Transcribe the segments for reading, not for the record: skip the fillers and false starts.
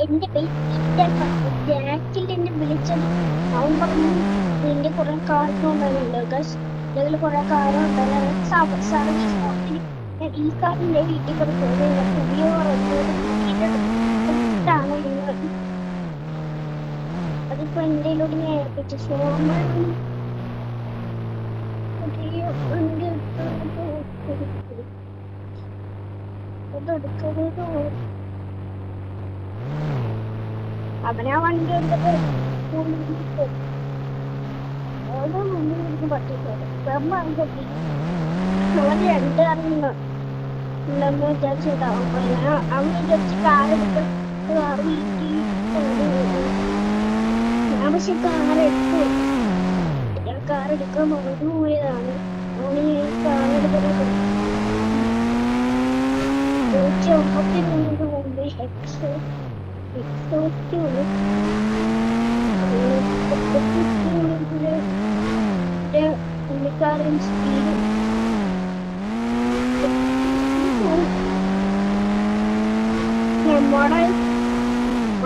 എന്റെ ജാക്കിൽ എന്നെ വിളിച്ചത്. അവൻ പറഞ്ഞു നിന്റെ കുറെ കാര്യം ഉണ്ടായിരുന്നല്ലോ ഗസ്, ഇതിൽ കുറെ കാര്യം ഉണ്ടായിരുന്നു. സർവീസ് കൊടുത്തിട്ട് ഞാൻ ഈ കാറിന്റെ വീട്ടിൽ കൊടുക്കുന്നത് പുതിയ റെഡിയോട് കൂട്ടിയിട്ടാണ് നിങ്ങൾ. അതിപ്പോ എന്റെയിലൂടെ ഞാൻ ഏൽപ്പിച്ചു. സോമൻ പുതിയ വണ്ടി അതെടുക്കരുത്. അവനാ വണ്ടി എടുത്തിട്ട് ഓരോ മുന്നിൽ പറ്റിക്കോട്ടെ. അവൻ രണ്ടറിയുന്ന ഉണ്ടെന്ന് വിചാരിച്ചിട്ടാവും. അവൻ വിചാരിച്ച് കാറെടുത്ത് കാറ് വീട്ടിൽ ഞാൻ പക്ഷെ കാറെടുത്തു. ഞാൻ കാറെടുക്കാൻ മറന്നുപോയതാണ്. അവന് കാറെടുക്കുന്നത് 153 മുമ്പ് പുള്ളിക്കാരൻ സ്പീഡ് നമ്മുടെ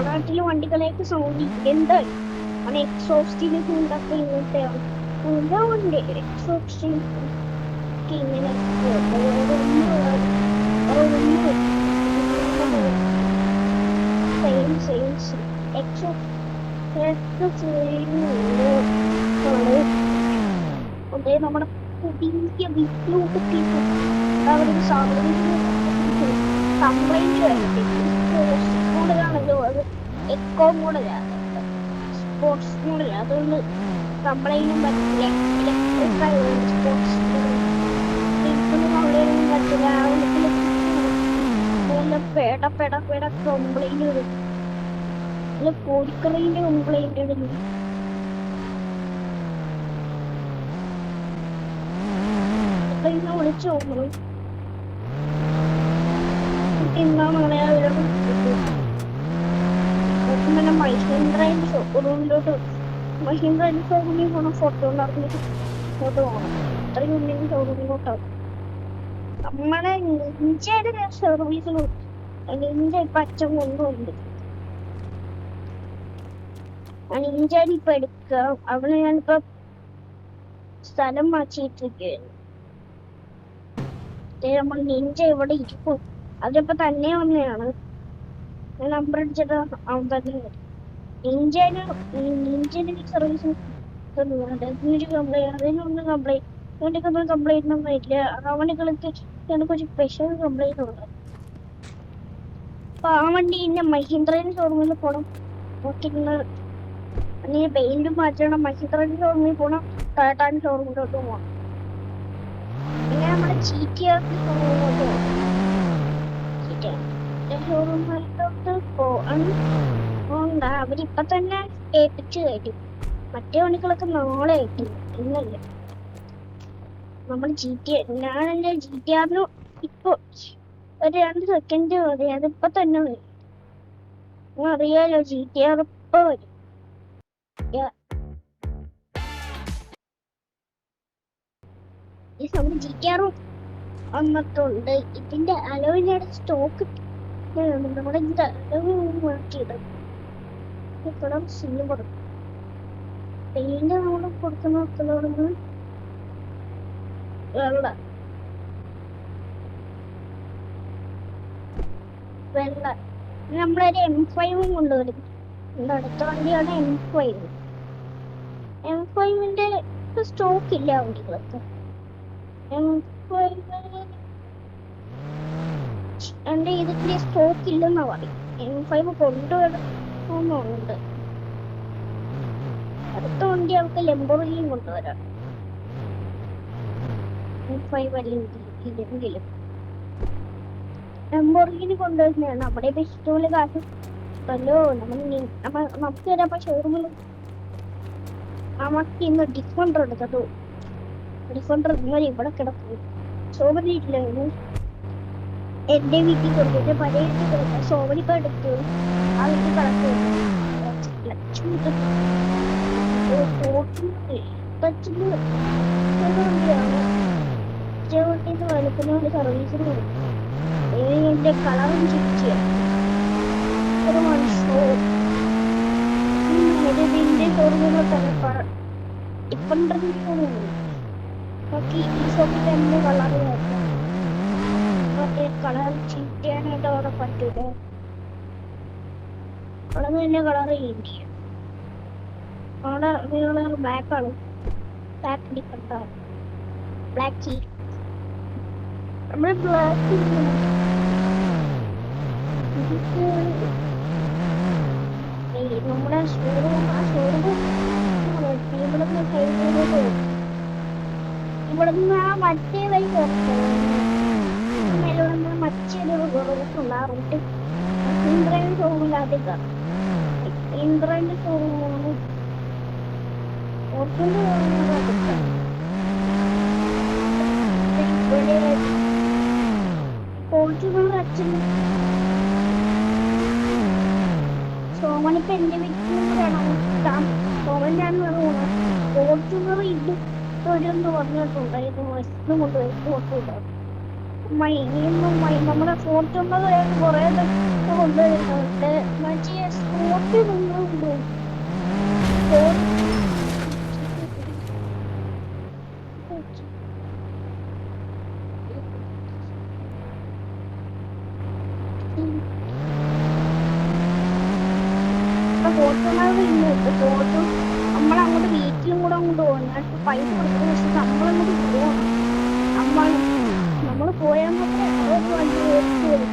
നാട്ടിലെ വണ്ടികളെയൊക്കെ സൗണ്ട് എന്തായി അവൻ എക്സോസ്റ്റിന് ഉണ്ടാക്കി ഇങ്ങനത്തെയാണ്. ഓരോ വണ്ടി എക്സോസ്റ്റിന് ഇങ്ങനെ നമ്മുടെ പുതിയ വിപ്ലവത്തിൽ അവരൊരു സാധനം കംപ്ലൈന്റ് ആയിട്ട് മോഡലാണല്ലോ അത്. എക്കോ മോഡലാണ്, സ്പോർട്സ് മോഡൽ. അതുകൊണ്ട് കംപ്ലൈന്റും പറ്റില്ല. ഇലക്ട്രിക് സ്പോർട്സ് കംപ്ലൈന്റും പറ്റില്ല. പെട കംപ്ലൈന്റ് വരും. കോഴിക്കറിന്റെ കംപ്ലൈന്റ് ഇടുന്നു. വിളിച്ചു നോക്കണം എന്താണ് പിന്നെ മഹീന്ദ്രന്റെ ഷോറൂമിലോട്ട് മഹീന്ദ്രന്റെ ഷോറൂമിൽ പോകണം. ഫോട്ടോ ഉണ്ടാക്കുന്നിട്ട് ഫോട്ടോ പോകണം. അത്രയും ഉണ്ടെങ്കിൽ ഷോറൂമിലോട്ടാവും. നമ്മളെ നിഞ്ചയുടെ സർവീസിലും നിഞ്ച ഇപ്പൊ അച്ഛൻ കൊണ്ടുണ്ട്. നിഞ്ചാൻ ഇപ്പൊ എടുക്കാം. അവിടെ ഞാനിപ്പോ സ്ഥലം മാറ്റിയിട്ടിരിക്കുകയായിരുന്നു. നമ്മൾ നിഞ്ച ഇവിടെ ഇരിക്കും. അതിപ്പോ തന്നെ വന്നെയാണ്. നമ്പർ അടിച്ചിട്ട് അവൻ തന്നെ വരും. നിഞ്ചന് സർവീസ് കംപ്ലൈന്റ് അതിനൊന്നും കംപ്ലൈന്റ് ഒന്നും ഇല്ല. അവനുകൾക്ക് കുറച്ച് സ്പെഷ്യൽ കംപ്ലൈന്റ് ഉണ്ട്. അപ്പൊ ആ വണ്ടി ഇന്നെ മഹീന്ദ്രൻ ഷോറൂമിൽ പോണം. നോക്കിയിരുന്നത് അല്ലെങ്കിൽ പെയിന്റ് മാറ്റണം. മഹീന്ദ്രൻ ഷോറൂമിൽ പോണം. ടാറ്റാൻ ഷോറൂമിലോട്ട് പോകണം. പിന്നെ നമ്മുടെ GTR ഷോറൂമിലോട്ട് പോകണം. ഷോറൂമിലോട്ട് പോകണ്ട. അവരിപ്പൊ തന്നെ ഏൽപ്പിച്ചു തരും. മറ്റേ വണ്ടികളൊക്കെ നാളെ ആയിട്ടു. ഇന്നല്ലേ നമ്മൾ ഞാൻ എന്റെ GTR ഇപ്പൊ ഒരു 2 സെക്കൻഡ് മതി. അതിപ്പോ തന്നെ വരും. അറിയാലോ GTR ഇപ്പൊ വരും. ഈ സമയം GTR വന്നിട്ടുണ്ട്. ഇതിന്റെ അലോയിലാണ് സ്റ്റോക്ക്. നമ്മുടെ ഇതിന്റെ അലോവ് മാറ്റിയിടും. ഇവിടെ സിൽവർ പെയിന്റ് നമ്മൾ കൊടുക്കുന്ന വെള്ള നമ്മളൊരു M5 കൊണ്ടുവരും. അടുത്ത വണ്ടിയാണ് M5ന്റെ സ്റ്റോക്ക് ഇല്ല വണ്ടികളൊക്കെ. എന്റെ ഇതിന്റെ സ്റ്റോക്ക് ഇല്ലെന്നാ പറയും. M5 കൊണ്ടുവരുന്നുണ്ട്. അടുത്ത വണ്ടി അവർക്ക് ലംബോർഗിനി കൊണ്ടുവരാം. M5 ഇല്ലെങ്കിലും ലംബോർഗിനി കൊണ്ടുവരുന്നതാണ്. നമ്മുടെ ഇഷ്ടമുള്ള കാശ് ല്ലോ. നമുക്ക് വരാപ്പ ഷോറൂമിൽ നമുക്ക് ഇന്ന് ഡിഫൻഡർ എടുക്കട്ടോ. ഡിഫൻഡർ ഇന്നലെ ഇവിടെ കിടക്കും. ശോഭനയില്ലായിരുന്നു. എന്റെ വീട്ടിൽ കൊടുത്തിട്ട് പഴയ വീട്ടിൽ കിടക്കാം. ശോഭനിപ്പ എടുത്തു ആ വീട്ടിൽ കിടക്കും. വലിക്കുന്ന സർവീസിന് കൊടുക്കും. എന്റെ കളറും ചിരിച്ചു ഒരു മനുഷ്യ ഇതിന്റെ ഷോറൂമുകൾ തന്നെ ഡിഫറെന്റ് ഷോറൂമുകൾ ബാക്കി ഈ ഷോപ്പിൽ തന്നെ കളറ് നോക്കാം. മറ്റേ കളർ ചെയ്യാനായിട്ട് അവിടെ പറ്റൂല. അവിടെ തന്നെ കളർ ചെയ്യേണ്ടി അവിടെ ബ്ലാക്ക് ആണ്. ബ്ലാക്ക് ഡിഫറെന്റ് ബ്ലാക്ക് കീ നമ്മൾ ബ്ലാക്ക് നമ്മുടെ ഇവിടുന്ന് ആ മറ്റേ വഴി മേലോടുന്ന മറ്റൊരു റൂട്ടുണ്ട്. ഇന്ദ്രന്റെ ഷോറൂമിൽ അധികം ഇന്ദ്രന്റെ ഷോറൂമാണ് ഫോർച്യൂണർ അച്ഛൻ സോമനിപ്പോ എന്റെ വീട്ടിലാണ് സോമനാണ് പറയുന്നത്. ഫോർച്യൂണർ ഇടുന്ന് പറഞ്ഞിട്ടുണ്ടായിരുന്നു. വസ്തു കൊണ്ടുപോയിട്ടുണ്ട്. നമ്മുടെ ഫോർച്യൂണർ കുറെ കൊണ്ടുവരുന്നുണ്ട്. മറ്റേ സ്പോർട്ട് കൊണ്ടുപോകും. നമ്മളങ്ങോട്ട് വീട്ടിലും കൂടെ അങ്ങോട്ട് പോകും. പൈസ കൊടുക്കുന്ന പക്ഷെ നമ്മളങ്ങോട്ട് പോകണം. നമ്മള് പോയാൽ ഇങ്ങോട്ട് വെച്ചിടും.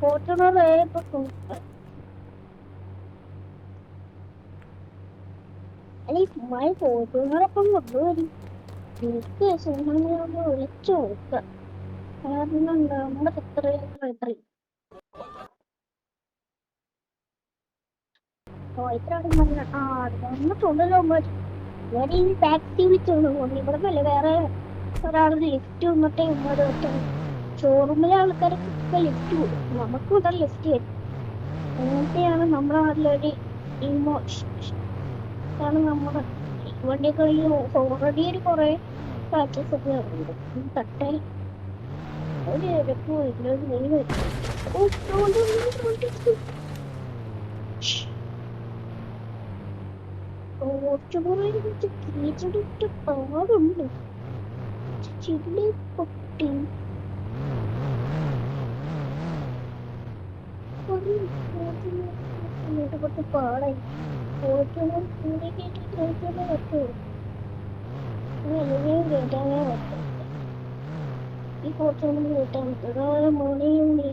ഫോർച്യൂണർ അല്ലെ ഫോർച്യൂണറൊപ്പം കൊണ്ടുവരും. എനിക്ക് വിളിച്ചു നോക്കാം. കാരണം നമ്മുടെ എത്രയും വന്നിട്ടുണ്ടല്ലോ. ഞാൻ ഈ ടാക്സി വിളിച്ചോണ്ട് പോകുന്നു. ഇവിടെ നല്ല വേറെ ഒരാൾ ലിഫ്റ്റ് വന്നിട്ടേ ഷോറൂമിലെ ആൾക്കാരൊക്കെ ലിഫ്റ്റ് കൊടുക്കും. നമുക്ക് ഇവിടെ ലിഫ്റ്റ് വരും. അങ്ങനത്തെയാണ് നമ്മുടെ നാട്ടിലൊരു ഇമോഷനാണ്. നമ്മുടെ വണ്ടിയൊക്കെ ഓൾറെഡി ഒരു കുറെ പാച്ചസ് ഒക്കെ ഉണ്ട്. തട്ടേ ഒരു കീച്ചടിട്ട് പാടുണ്ട്. ചില്ലി പൊട്ടി കുറച്ച് പാടായി. ഫോർച്യൂണർ കൂടി കേട്ടി ഫോർച്യൂണർ പറ്റുമോ? എങ്ങനെയും കേട്ടാനേ പറ്റും. ഈ ഫോർച്യൂണർ കേട്ടാൻ പറ്റും. മോർണിംഗ്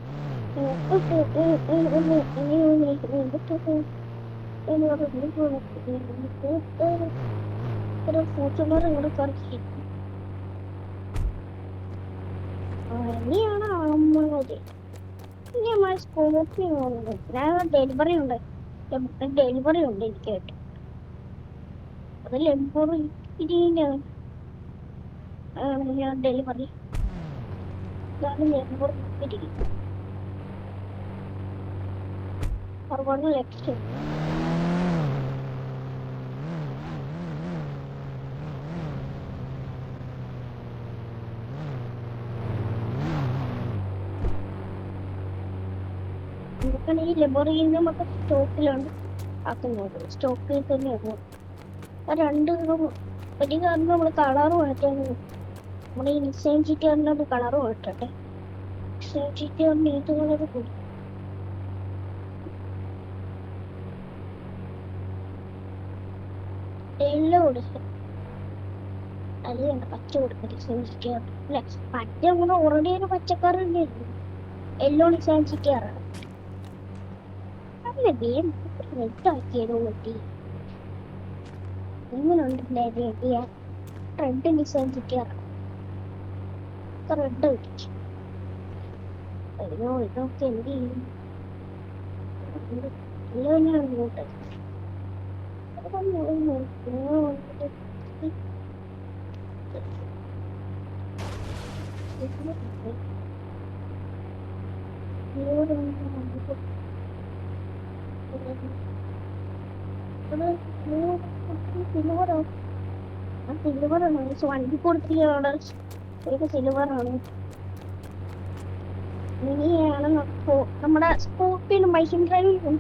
ഫോർച്യൂണർ ഇങ്ങോട്ട് കറക്കി ഇനിയാണ് നമ്മളത്. ഇനി നമ്മൾ സ്കോർപ്പിയോ ഡെലിവറി ഉണ്ട്. ഡെലിവറി ഉണ്ട് എനിക്കായിട്ട്. അത് ലംബോർഗിനിയുടെ ഡെലിവറി. ഇതാണ് ലംബോർഗിനി. 60 ലക്ഷം. ഈ ലംബോർഗിനി നമുക്ക് സ്റ്റോക്കിലാണ് ആക്കുന്നത്. സ്റ്റോക്കിൽ തന്നെയാണ്. രണ്ട് ഒരു കാരണം നമ്മൾ കളറ് മാറ്റാൻ നമ്മുടെ ഈ നിശ്ചയം ചീറ്റാറിൻ്റെ ഒരു കളറ് മാറ്റട്ടെ. നിശ്ചയം ചീറ്റാറിന് ഏത് കളറ് കൂടി എല്ലാം കൊടുക്കും. അത് വേണ്ട പച്ച കൊടുക്കും. നിശ്ചയം ചീറ്റാറ് അല്ലെ പച്ച നമ്മുടെ ഓൾറെഡി ഒരു പച്ചക്കറി ഉണ്ടായിരുന്നു. എല്ലോ നിശ്ചയം ചീറ്റാറാണ്. നല്ല ഗെയിം റെഡാക്കിയത് പറ്റി ഇങ്ങനെയുണ്ടല്ലേ റെഡ് നിശ്ചയം ചീറ്റാറാണ്. റെഡ് പിടിച്ചു. അയ്യോ ഇതൊക്കെ എന്ത് ചെയ്യും? തന്നെയാണ് ഇങ്ങോട്ട് സിൽവറോ? ആ സിൽവറാണ് വണ്ടി കൊടുത്തില്ല. ഒരു സിൽവറാണ്. ഇനിയാണ് നമ്മുടെ സ്കൂപ്പിലും മൈസിൻഡ്രൈവിലും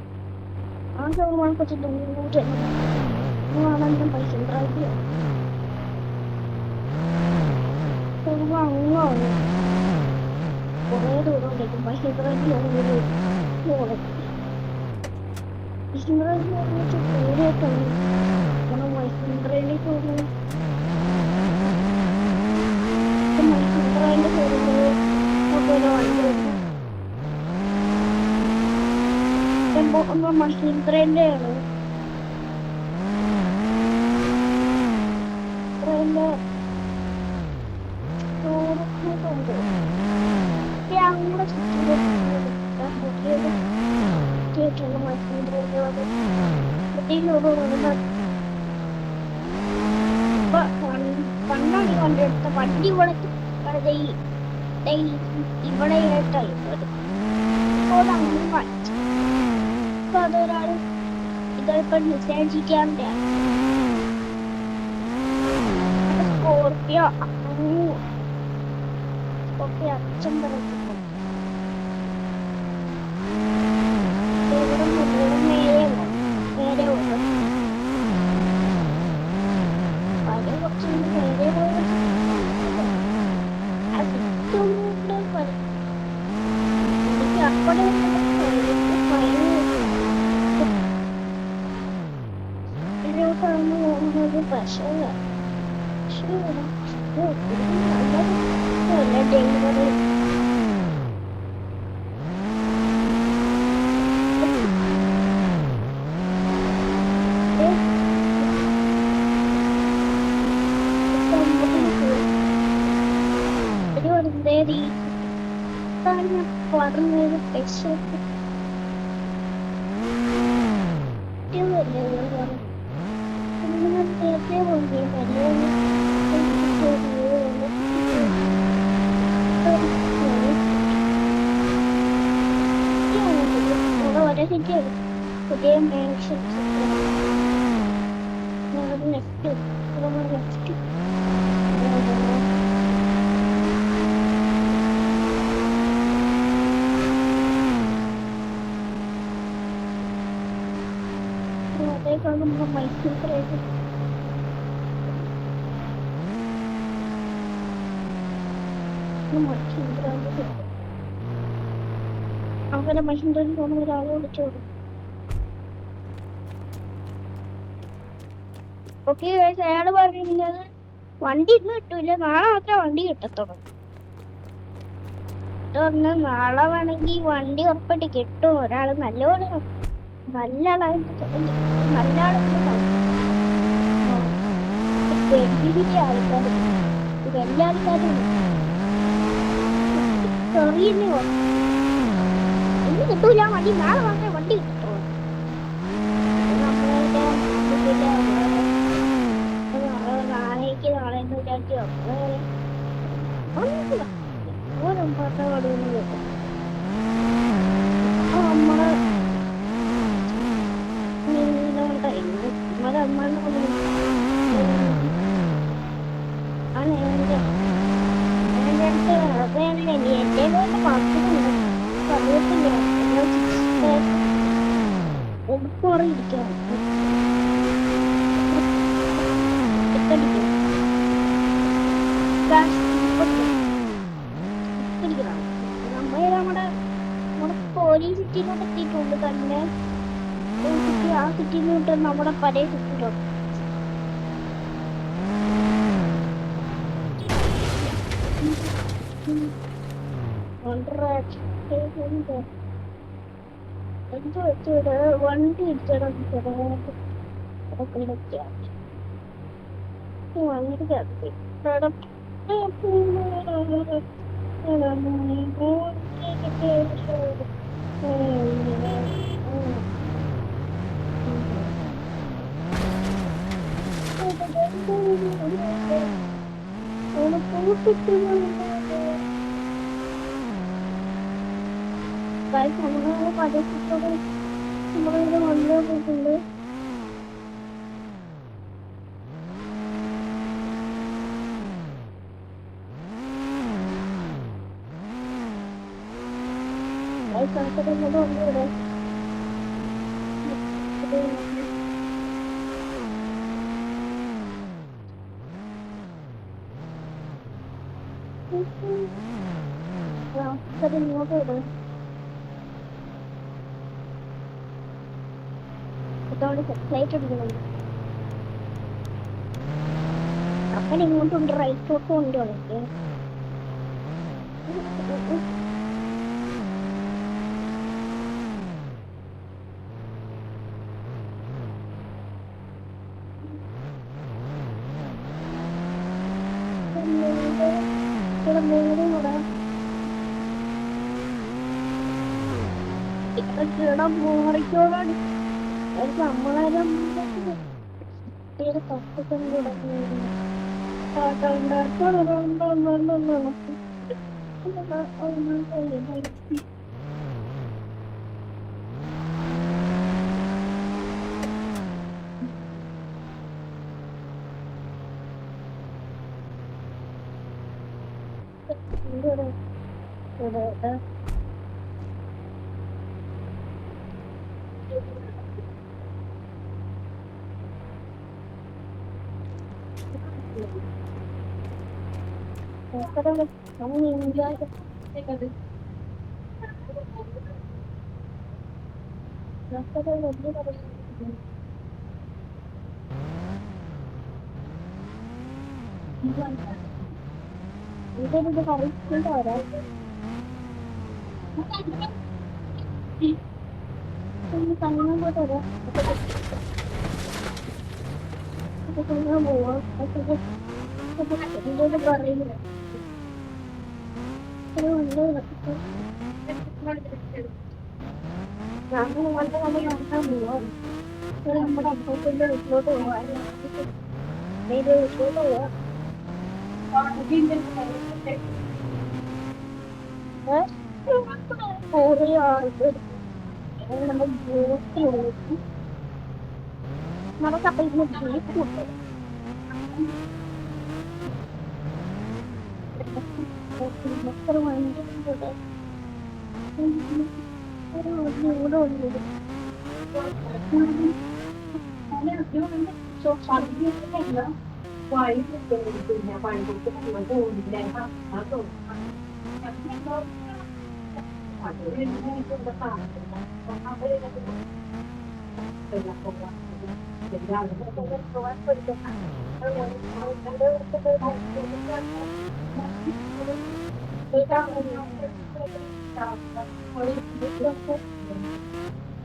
ആ ഷോറൂമാണ് കുറച്ച് ദൂരം മൈസിൻഡ്രൈവ് അങ്ങാണ് കുറേ ദൂരം ഉണ്ടെങ്കിൽ മൈസിൻഡ്രൈവിൽ പേടിയൊക്കെയാണ് നമ്മുടെ മൈസിൻഡ്രൈവിൽ പോകുന്നത്. മൈസിൻഡ്രൈവിന്റെ പോകുന്നത് മൊബൈലോ വണ്ടി മഹീന്ദ്രന്റെ ആണ്. ഞങ്ങളുടെ ചുറ്റും മഹീന്ദ്രയിലുള്ളത് പണ്ടാണ് ഈ വണ്ടി എടുത്ത വണ്ടി ഇവിടെ ഇവിടെ ആയിട്ടായി അപ്പോൾ അങ്ങനെ വാങ്ങിച്ചു. അപ്പൊ അതൊരാൾ ഇതിപ്പോ നിശ്ചയിക്കാറുണ്ട്. സ്കോർപ്പിയോ അച്ഛൻ പറഞ്ഞു നേരെ കുറച്ച് നേരെ അപ്പടെ പോകുന്നത് പക്ഷേ ഡെലിവറി പറഞ്ഞത് പൈസ നേരത്തെ പോയി ഒരേ സിറ്റിയാണ് പുതിയ മാൻഷൻ നെക്സ്റ്റ് നെക്സ്റ്റ് അതേക്കാളും മൈസൂർ പ്രൈസ് അവരെ മഹീന്ദ്രയിൽ പോകുന്ന ഒരാളെ വിളിച്ചോളൂ. ഓക്കെ അയാള് പറയുന്നത് വണ്ടി ഇന്ന് കിട്ടൂല, നാളെ മാത്രമേ വണ്ടി കിട്ടത്തുള്ളൂ. പറഞ്ഞ നാളെ വേണമെങ്കിൽ വണ്ടി ഉറപ്പായിട്ട് കിട്ടും. ഒരാള് നല്ലപോലെ നല്ല ആളായിട്ട് നല്ല ആൾക്കാർ വലിയ ആൾക്കാരും ചെറിയ ഇന്ന് കിട്ടൂല വണ്ടി, നാളെ മാത്രമേ വണ്ടി കിട്ടുള്ളൂ. നാളേക്ക് നാളെ എന്ന് വിചാരിച്ചു പാടുന്നു കിട്ടും. നമ്മള് നമ്മുടെ അമ്മ ഒടുക്കറിയിരിക്കാം നമ്മുടെ പോലീസ് സിറ്റിയിലോട്ട് എത്തിയിട്ടുണ്ട്. തന്നെ ആ സിറ്റിയിലോട്ട് നമ്മുടെ പഴയ സിറ്റിയിലോട്ട് വണ്ടി ഇടിച്ചിടാൻ വണ്ടി നമ്മളെ പരസ്യത്തോടെ നമ്മളിവിടെ വന്നു പോയിട്ടുണ്ട്. വന്നു ഇവിടെ ഇങ്ങോട്ട് വിടും. ഇതോടെ സെറ്റലൈറ്റ് എടുക്കുന്നുണ്ട്. അങ്ങനെ ഇങ്ങോട്ടുണ്ട്, റൈറ്റോട്ടും ഉണ്ട്. എനിക്ക് മോറിക്കോടാണ് നമ്മളാരും തപ്പിട്ടും തുടങ്ങി. ഇതൊരു കഴിച്ചിട്ട് വരാം. കണ്ണു പോയിട്ട് വരാം. പോവാം. ഇതൊരു പറയുന്നില്ല. ഞങ്ങൾ വന്ന് നമ്മൾ നടത്താൻ പോവാം. നമ്മുടെ അപ്പൂപ്പന്റെ വീട്ടിലോട്ട് പോവാൻ വീട്ടിലോട്ട് പോവാം. കുറേ ആൾക്ക് നമ്മൾ ജ്യൂസ് കൊടുക്കും. നമുക്കപ്പം ഇതിന് ബീഫ് കിട്ടും. എത്ര വണ്ടിയുടെ ഇവിടെ ഉണ്ട്.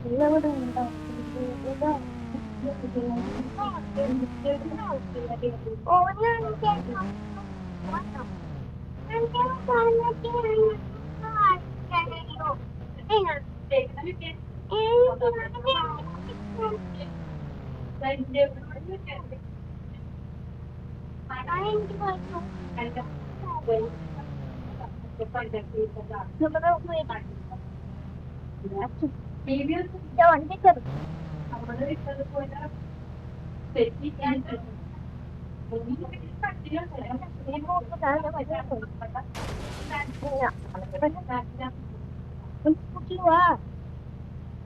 എല്ലാവിടെ ഉണ്ടാവും. വണ്ടി കയറി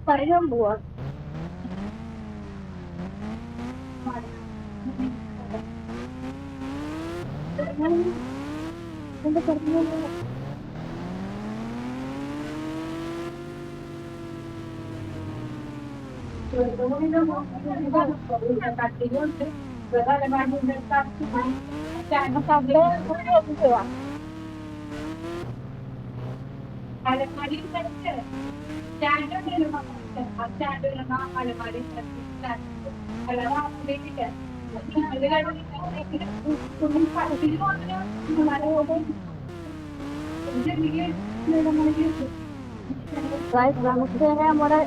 പറയാൻ പോവാ. എന്റെ പറഞ്ഞു നമുക്ക് നമ്മുടെ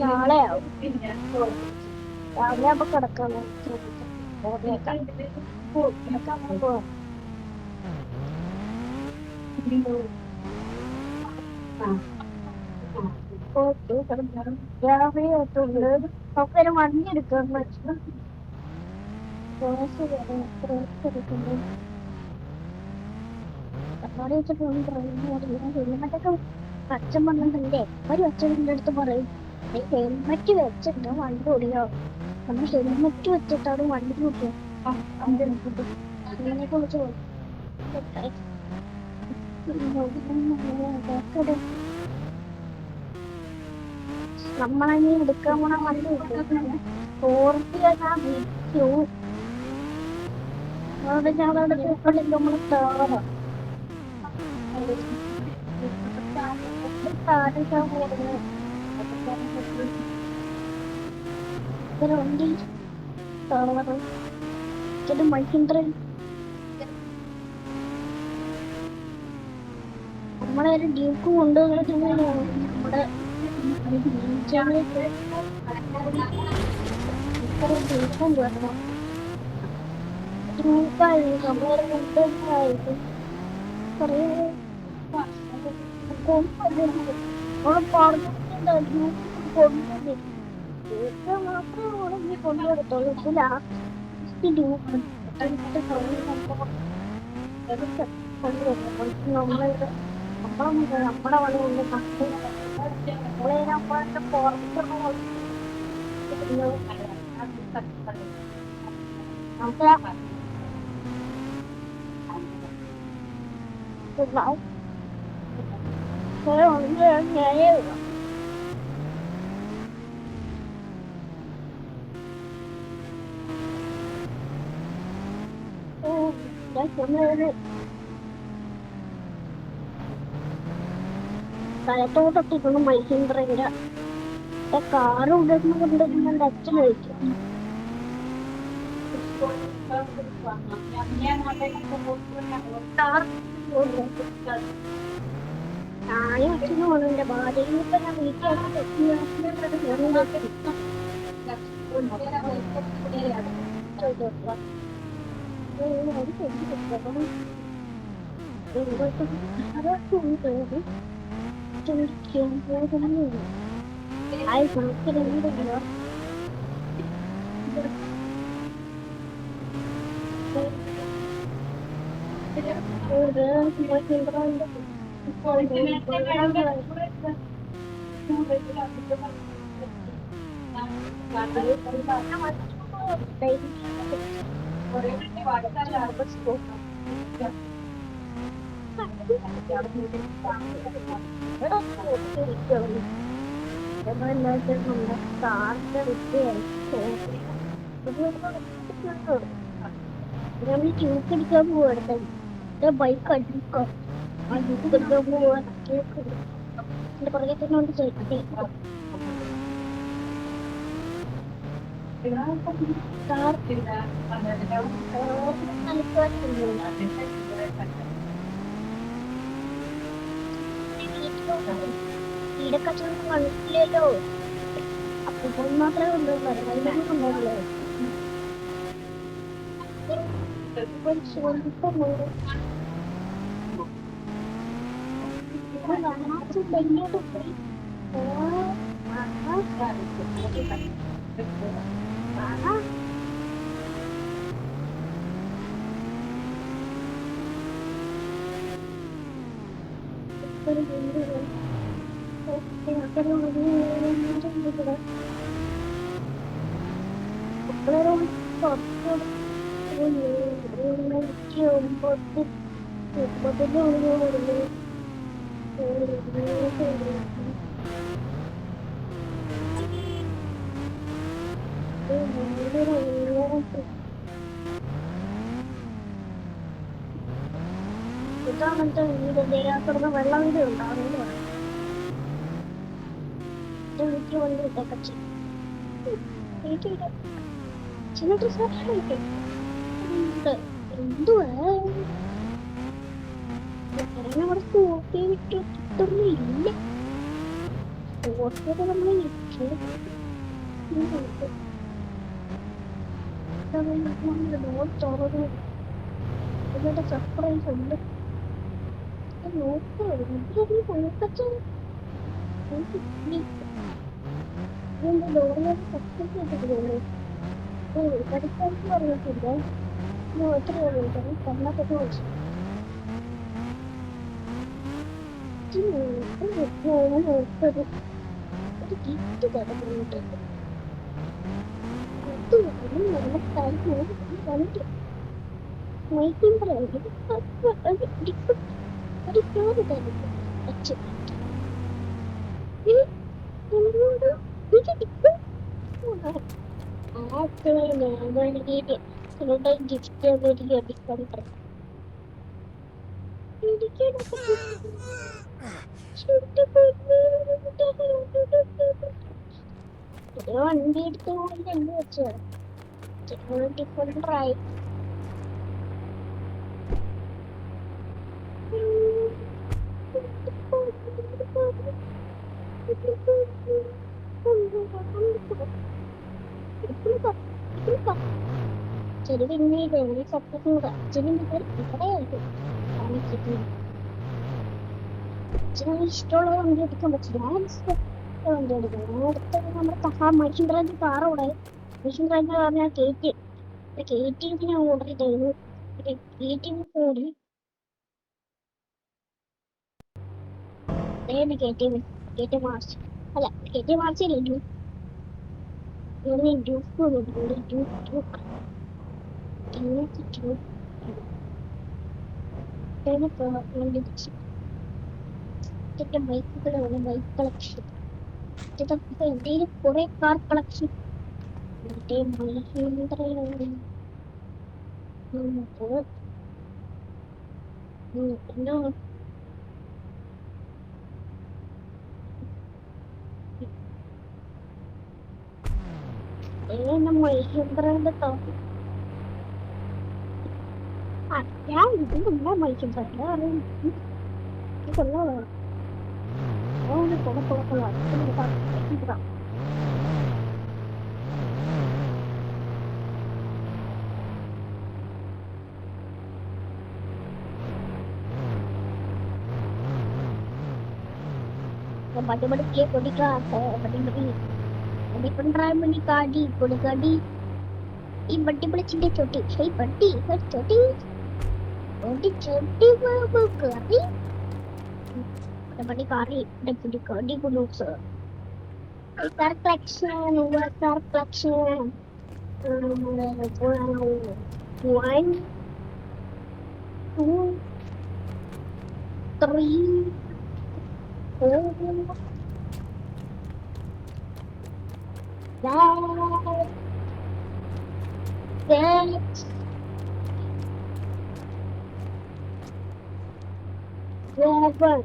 നാളെ രാവിലെ അപ്പൊ കിടക്കാം രാവിലെ നമുക്കൊരു വണ്ടി എടുക്കാം ഹെൽമെറ്റൊക്കെ അച്ഛൻ പറഞ്ഞിട്ടുണ്ട് ഒരു അച്ഛൻ്റെ അടുത്ത് പറയും ഹെൽമെറ്റ് വെച്ചിട്ട് വണ്ടി ഓടിക്കാവും നമ്മൾ ഹെൽമെറ്റ് വെച്ചിട്ടാണ് വണ്ടി കിട്ടുക അതിനെ കുറിച്ച് നമ്മളങ്ങനെ എടുക്കാൻ പോണ വണ്ടി നമ്മള് വണ്ടി മൈക്കിന്ദ്ര നമ്മളെ ഒരു ഡ്യൂക്ക് കൊണ്ടുവന്നിട്ട് നമ്മുടെ ഡ്യൂക്കും വരണം മാത്രമേ കൊണ്ടുവരത്തുള്ളൂ നമ്മുടെ വഴി കൊണ്ട് നമ്മളെ പുറത്ത് നമുക്ക് സ്ഥലത്തോട്ടൊട്ടിക്കുന്ന മൈഹിന്ദ്രയുടെ കാറ് ഉണ്ടെന്ന് കൊണ്ടിരുന്ന എന്റെ അച്ഛൻ കഴിക്കും ഞാനും അച്ഛനും ആണ് എന്റെ ഭാര്യയും ഇപ്പൊ ഞാൻ ട്യൂക്കടിക്കാൻ പോവാ ബൈക്ക് അടിക്കാം അടിക്കാൻ പോവാ പുറകെ തന്നെ കൊണ്ട് ചേട്ടി ഈടക്കച്ചവടം കണ്ടില്ലല്ലോ അപ്പോൾ മാത്രമേ ഉള്ളൂ മരുന്നൊന്നും ഉണ്ടാവില്ലേ ഇതാണെന്ന് വീട് ദേരാത്തുറന്ന് വെള്ളം വീട് ഉണ്ടാകുന്നത് എന്റെ വീട്ടിൽ വന്ന് ഇതൊക്കെ ചെയ്യും. വീട്ടിൽ ചില സാധനങ്ങളുണ്ട്. എന്തുവാ അവിടെ ഫോട്ടോ വിട്ട് ഇട്ടൊന്നും ഇല്ല. ഫോട്ടോ നമ്മൾ സർപ്രൈസ് ഉണ്ട്. പഠിക്കാർക്ക് പറഞ്ഞിട്ടില്ല. എത്ര കർണാടക വെച്ചു ഒരു ഗിഫ്റ്റ് കിടക്കുന്നുണ്ട്. വണ്ടി എടുത്ത് കൊണ്ട് എന്ത് വെച്ചോ ഡിഫറെന്റ് ട്രൈ ചെടി പിന്നീട് സത്യത്തിനൂടെ അച്ഛനും ഇവിടെയായിട്ട് അച്ഛന് ഇഷ്ടമുള്ള വണ്ടി എടുക്കാൻ പറ്റില്ല. വണ്ടി എടുക്കണം. അടുത്ത നമ്മുടെ മഹീന്ദ്രന്റെ കാറോടെ മഹീന്ദ്രന്റെ പറഞ്ഞാൽ KTM ഞാൻ ഓർഡർ ചെയ്തു. KTM കൂടി KTM മാർച്ച് അല്ല KTM മാർച്ചില്ല ബൈക്കുകളാണ്. ബൈക്ക് കളക്ഷൻ ഇന്ത്യയിൽ കുറെ കാർ കളക്ഷൻ മഹീന്ദ്രയാണ്. മഹീന്ദ്രന്റെ ഞാൻ ഇതിന്റെ മഹീന്ദ്രല്ല കൊള്ളാം. बड़े बड़ी कार है, बड़ी बड़ी गाड़ी बड़ी गाड़ी ये बड़ी चिंटे छोटी सही बड़ी छोटी बड़ी छोटी गाड़ी बड़ी गाड़ी बड़ी गाड़ी को लोग car collection one two three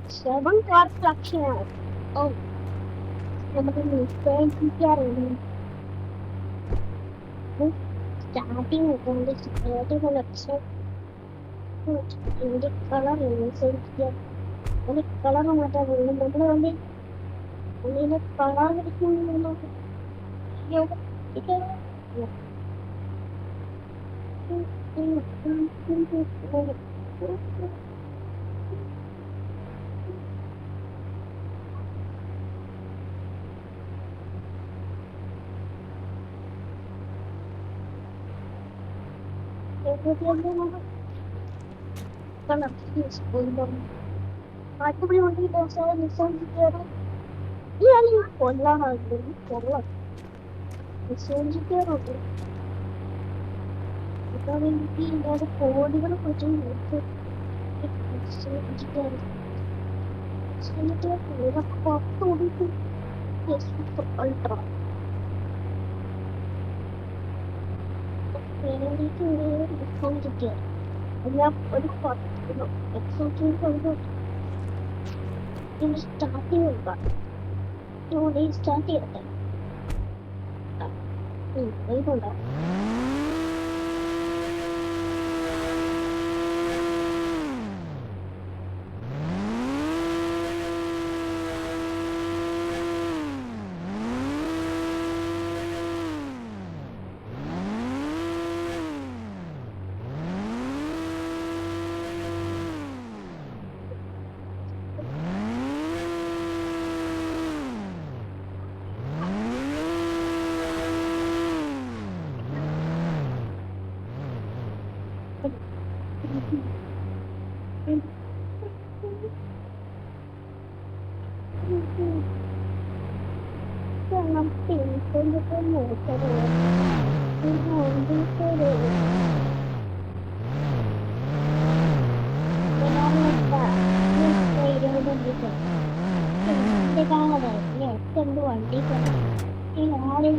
seven car collection. Oh, starting only security collection. The color only color matter only the color Actually, only those are listen together. Yeah, you follow her, follow. Listen together. Because in the there's a code even for you. Listen together. Listen together. We have got to do this for ultra. We need to listen together. We have got to do something for you. In starting of that, you restart ചെയ്യട്ടെ. ഇതുണ്ടോ വണ്ടി ഈ ആരും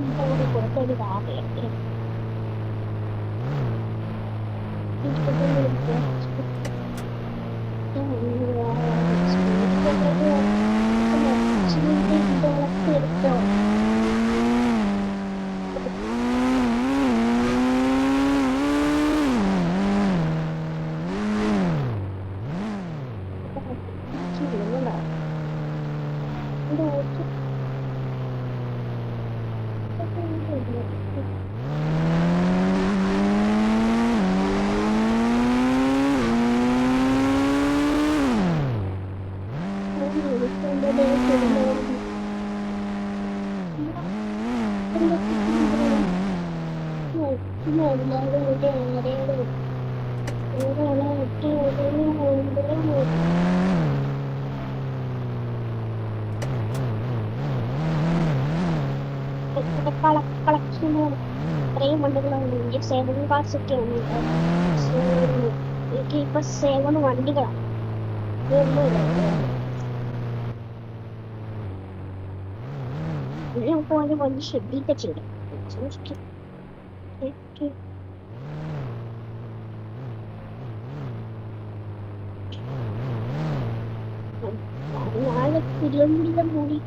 കൊടുത്തൊരു കാറില്ല. കളക്ഷനാണ്. ഇത്രയും വണ്ടികളുണ്ട്. എനിക്ക് 7 cars ഒക്കെ ഉണ്ട്. എനിക്ക് ഇപ്പൊ 7 വണ്ടികളാണ്. നമുക്ക് അതിന് വണ്ടി ഷെഡ്യൂളൊക്കെ ചെയ്യണം. നാളെ തിരുവനന്തപുരം കൂടി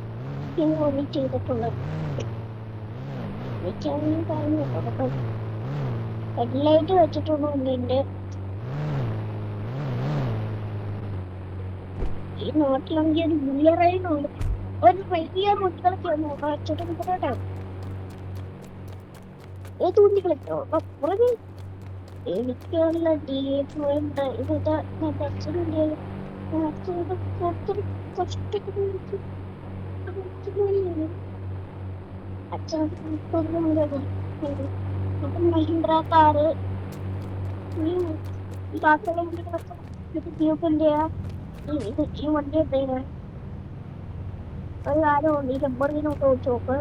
വണ്ടി ചെയ്തിട്ടുള്ളത്. ഹെഡ്ലൈറ്റ് വെച്ചിട്ടുള്ളതുകൊണ്ട് ഈ നാട്ടിലാണെങ്കിൽ ഒരു ബുള്ളറൈനുണ്ട്. ഒരു വലിയ വണ്ടികളൊക്കെ വെച്ചിട്ടുണ്ടോ ഏത് വണ്ടികളൊക്കെ പുറകെ എനിക്കുള്ള മഹീന്ദ്ര കാറ് ബാക്കിയുള്ള വണ്ടികളൊക്കെ ട്യൂബിന്റെ ഈ വണ്ടി എന്തെങ്കിലും ഒരു കാലമുണ്ട്. ഈ ലംബോർഗിനൊക്കെ വെച്ച് നോക്ക്.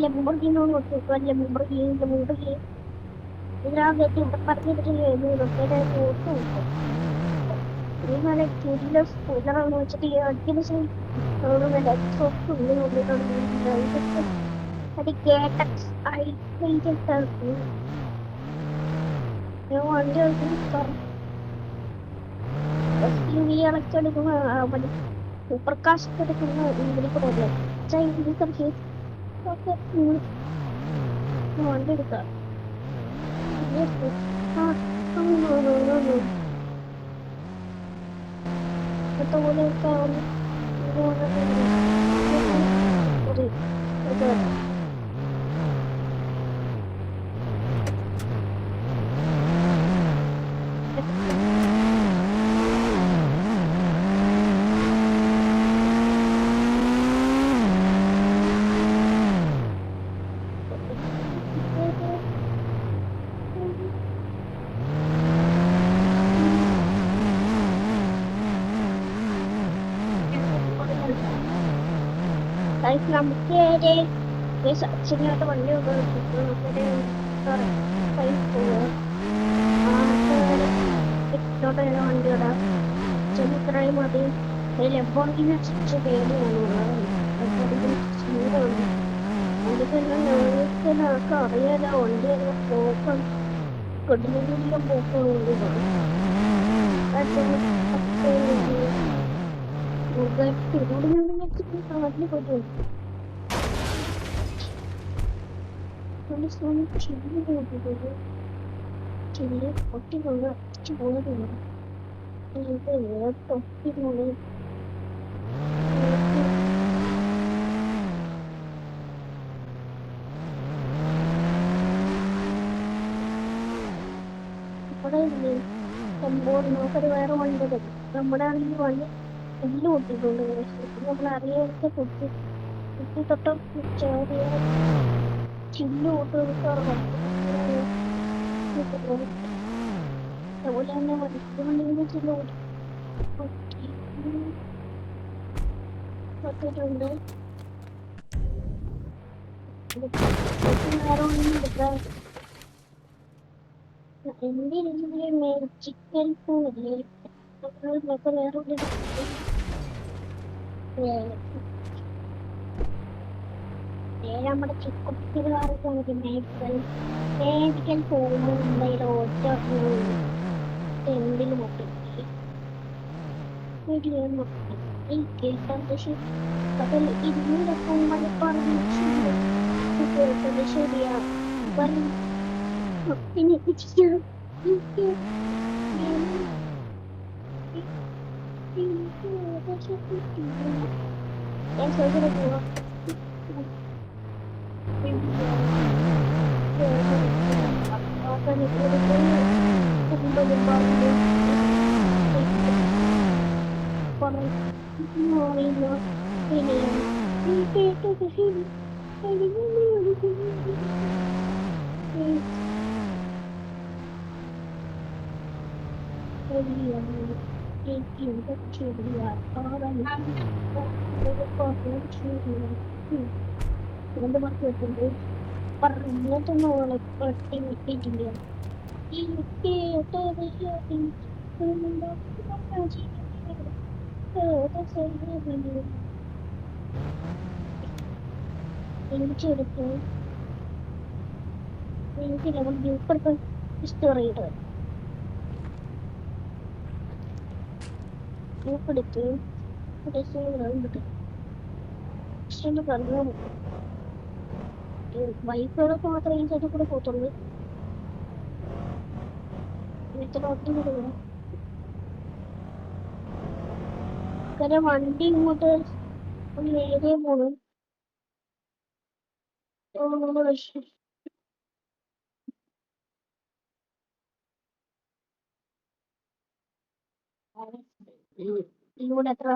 ലംബോർഗിനോട് വെച്ച് നോക്കുക. ലംബോർഗിനി ഇതിനകത്ത് ഇവിടെ പറഞ്ഞിട്ടില്ലേ ഓർത്ത് നോക്കും. ഇങ്ങനെ ചുരിലെ സ്കൂളറാണ് വെച്ചിട്ട് ഈ അടിക്കുന്ന അത് കേട്ടക്സ് ആയി വണ്ടി അടച്ചെടുക്കുന്ന സൂപ്പർ കാസ്റ്റ് എടുക്കുന്ന ഇതിലേക്ക് പോകില്ല. വണ്ടി എടുക്കാം. നമുക്ക് അച്ഛനോട്ട് വണ്ടി വണ്ടി ഇടാം. ചെന്നിത്രയും മതി. ലംബോർഗിനി അച്ഛൻ പേടിയാണ്. ഞങ്ങൾക്ക് അറിയാലോ വണ്ടി പോക്കും കൊടുങ്ങൂരിലും പോക്കും ഇതിനോട് ഞാൻ നാട്ടിൽ പോയിട്ട് വരും ചില്ല് കൂട്ടിട്ടുണ്ട് ചില്ല് പൊട്ടിക്കൊണ്ട് അടിച്ചു പോകുന്നില്ല തൊട്ടിട്ടുണ്ട് ഇവിടെ ഇല്ലേ സംഭവം നമുക്കത് വേറെ വണ്ടി തരും നമ്മുടെ ആണെങ്കിൽ വണ്ടി ചില്ല് പൊട്ടിട്ടുണ്ട് നമ്മൾ അറിയാത്ത കുട്ടി കുട്ടി തൊട്ട ചെറിയ ചില്ല് കൂട്ടുകാർ അതുപോലെ തന്നെ വണ്ടിയുടെ ചില്ല് പൊട്ടിട്ടുണ്ട് വേറെ ഒന്നും എടുക്കാൻ എന്റെ രീതിയില് ചിക്കൻ പൂവില്ലേ വേറെ നമ്മുടെ ചിക്കുപ്പിക്കാർക്ക് മേടിക്കാൻ പോകുമ്പോൾ എന്തായാലും ഒറ്റ ടെമ്പിൽ മുട്ടി ഈ കേട്ടത് അതിൽ 200 മണിപ്പറഞ്ഞ കേട്ടത് ശരിയാ പിന്നെ ഞാൻ ചോദിച്ചിട്ട് പോവാം രണ്ട് മാർക്ക് വെക്കുന്നുണ്ട് പറഞ്ഞിട്ടൊന്നും പട്ടി കിട്ടിയിട്ടില്ല എനിക്കെടുത്ത് എനിക്ക് നമ്മൾ ഗ്രൂപ്പ് സ്റ്റോർ ചെയ്തത് ഗ്രൂപ്പ് എടുത്ത് പക്ഷെ പറഞ്ഞു ബൈക്കുകളൊക്കെ മാത്രമേ ഈ സൈഡിൽ കൂടെ പോത്തുള്ളൂ ഇത്ര ഒട്ടും കൂടെ വേണം കാരണം വണ്ടി ഇങ്ങോട്ട് ഒന്ന് നേരെ പോണം ഇതിലൂടെ എത്ര